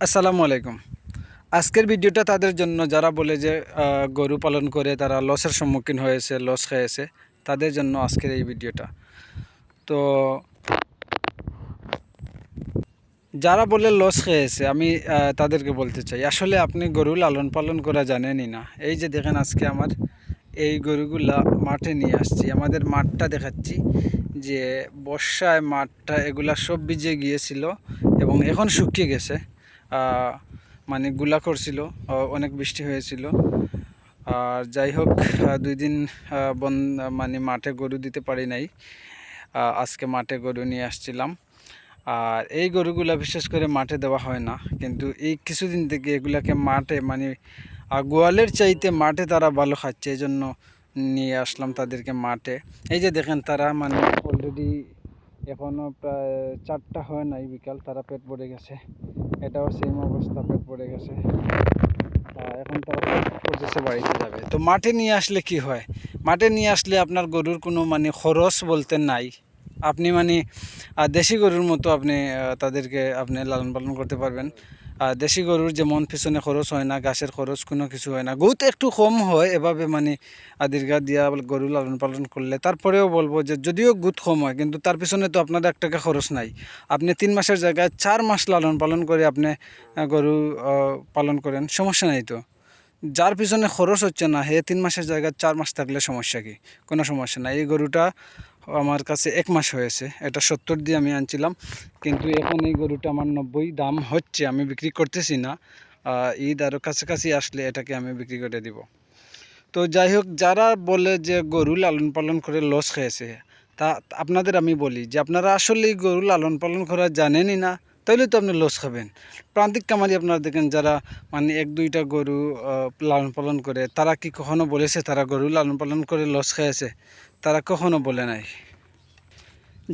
আসসালামু আলাইকুম। আজকের ভিডিওটা তাদের জন্য যারা বলে যে গরু পালন করে তারা লসের সম্মুখীন হয়েছে, লস খেয়েছে, তাদের জন্য আজকের এই ভিডিওটা। তো যারা বলে লস খেয়েছে আমি তাদেরকে বলতে চাই, আসলে আপনি গরু লালন পালন করা জানেনই না। এই যে দেখেন, আজকে আমার এই গরুগুলা মাঠে নিয়ে আসছি, আমাদের মাঠটা দেখাচ্ছি যে বর্ষায় মাঠটা এগুলা সব ভিজে গিয়েছিল এবং এখন শুকিয়ে গেছে। মানে গুলা করছিল, অনেক বৃষ্টি হয়েছিল। আর যাই হোক, 2 দিন মানে মাঠে গরু দিতে পারি নাই। আজকে মাঠে গরু নিয়ে আসছিলাম। আর এই গরুগুলা বিশেষ করে মাঠে দেওয়া হয় না, কিন্তু এই কিছুদিন থেকে এগুলাকে মাঠে মানে গোয়ালের চাইতে মাঠে তারা ভালো খাচ্ছে, এই জন্য নিয়ে আসলাম তাদেরকে মাঠে। এই যে দেখেন, তারা মানে অলরেডি এখনও প্রায় 4টা হয় নাই বিকাল, তারা পেট ভরে গেছে। এটাও সেম অবস্থা, পেট ভরে গেছে। এখন তারা করতেছে বাড়িতে যাবে। তো মাঠে নিয়ে আসলে কি হয়, মাঠে নিয়ে আসলে আপনার গরুর কোনো মানে খরচ বলতে নাই। আপনি মানে দেশি গরুর মতো আপনি তাদেরকে আপনি লালন পালন করতে পারবেন। দেশি গরুর যেমন পিছনে খরচ হয় না, ঘাসের খরচ কোনো কিছু হয় না, গরুতে একটু কম হয় এভাবে মানে দীর্ঘা দিয়া গরু লালন পালন করলে। তারপরেও বলবো যে যদিও গুত কম হয়, কিন্তু তার পিছনে তো আপনার 1 টাকা খরচ নাই। আপনি 3 মাসের জায়গায় 4 মাস লালন পালন করে আপনি গরু পালন করেন, সমস্যা নাই তো। যার পিছনে খরচ হচ্ছে না, 3 মাসের জায়গায় 4 মাস থাকলে সমস্যা কি? কোনো সমস্যা নাই। এই গরুটা আমার কাছে 1 মাস হয়েছে, এটা 70 দিয়ে আমি আনছিলাম, কিন্তু এখন এই গরুটা আমার 90 দাম হচ্ছে, আমি বিক্রি করতেছি না। ঈদ আরও কাছাকাছি আসলে এটাকে আমি বিক্রি করে দিব। তো যাই হোক, যারা বলে যে গরু লালন পালন করে লস খেয়েছে, তা আপনাদের আমি বলি যে আপনারা আসলে গরু লালন পালন করা জানেনই না, তাইলে তো আপনি লস খাবেন। প্রান্তিক কামারি আপনারা দেখেন, যারা মানে 1-2টা গরু লালন পালন করে, তারা কি কখনো বলেছে তারা গরু লালন পালন করে লস খেয়েছে? তারা কখনো বলে নাই।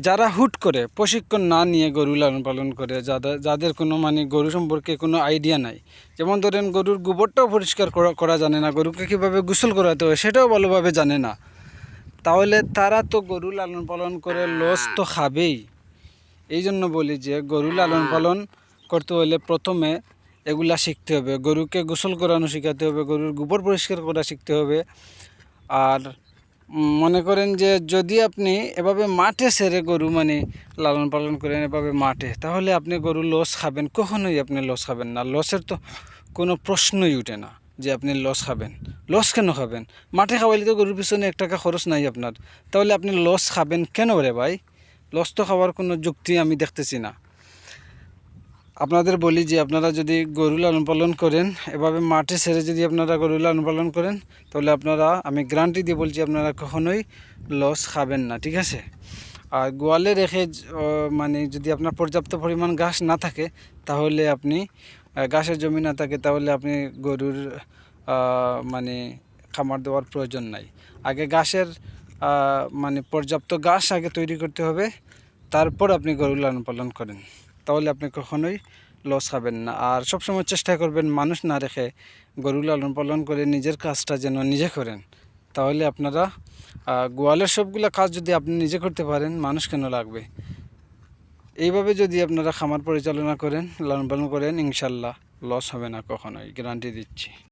যারা হুট করে প্রশিক্ষণ না নিয়ে গরু লালন পালন করে, যাদের কোনো মানে গরু সম্পর্কে কোনো আইডিয়া নাই, যেমন ধরেন গরুর গোবরটাও পরিষ্কার করা জানে না, গরুকে কীভাবে গোসল করাতে হয় সেটাও ভালোভাবে জানে না, তাহলে তারা তো গরু লালন পালন করে লস তো খাবেই। এই জন্য বলি যে গরু লালন পালন করতে হলে প্রথমে এগুলা শিখতে হবে, গরুকে গোসল করানো শেখাতে হবে, গরুর গোবর পরিষ্কার করা শিখতে হবে। আর মনে করেন যে যদি আপনি এভাবে মাঠে ছেড়ে গরু মানে লালন পালন করেন এভাবে মাঠে, তাহলে আপনি গরু লস খাবেন, কখনোই আপনি লস খাবেন না। লসের তো কোনো প্রশ্নই উঠে না যে আপনি লস খাবেন। লস কেন খাবেন? মাঠে খাওয়াইলে তো গরুর পিছনে 1 টাকা খরচ নাই আপনার, তাহলে আপনি লস খাবেন কেন রে ভাই? লস তো খাওয়ার কোনো যুক্তি আমি দেখতেছি না। আপনাদের বলি যে আপনারা যদি গরু লালন পালন করেন, এভাবে মাঠে ছেড়ে যদি আপনারা গরু লালন পালন করেন, তাহলে আপনারা, আমি গ্যারান্টি দিয়ে বলছি, আপনারা কখনোই লস খাবেন না, ঠিক আছে? আর গোয়ালে রেখে মানে যদি আপনার পর্যাপ্ত পরিমাণ ঘাস না থাকে, তাহলে আপনি ঘাসের জমি না থাকে, তাহলে আপনি গরুর মানে খামার দেওয়ার প্রয়োজন নাই। আগে ঘাসের মানে পর্যাপ্ত ঘাস আগে তৈরি করতে হবে, তারপর আপনি গরু লালন পালন করেন, তাহলে আপনি কখনোই লস খাবেন না। আর সবসময় চেষ্টা করবেন মানুষ না রেখে গরু লালন পালন করে নিজের কাজটা যেন নিজে করেন, তাহলে আপনারা গোয়ালের সবগুলা কাজ যদি আপনি নিজে করতে পারেন, মানুষ কেন লাগবে? এইভাবে যদি আপনারা খামার পরিচালনা করেন, লালন পালন করেন, ইনশাল্লাহ লস হবে না কখনোই, গ্যারান্টি দিচ্ছি।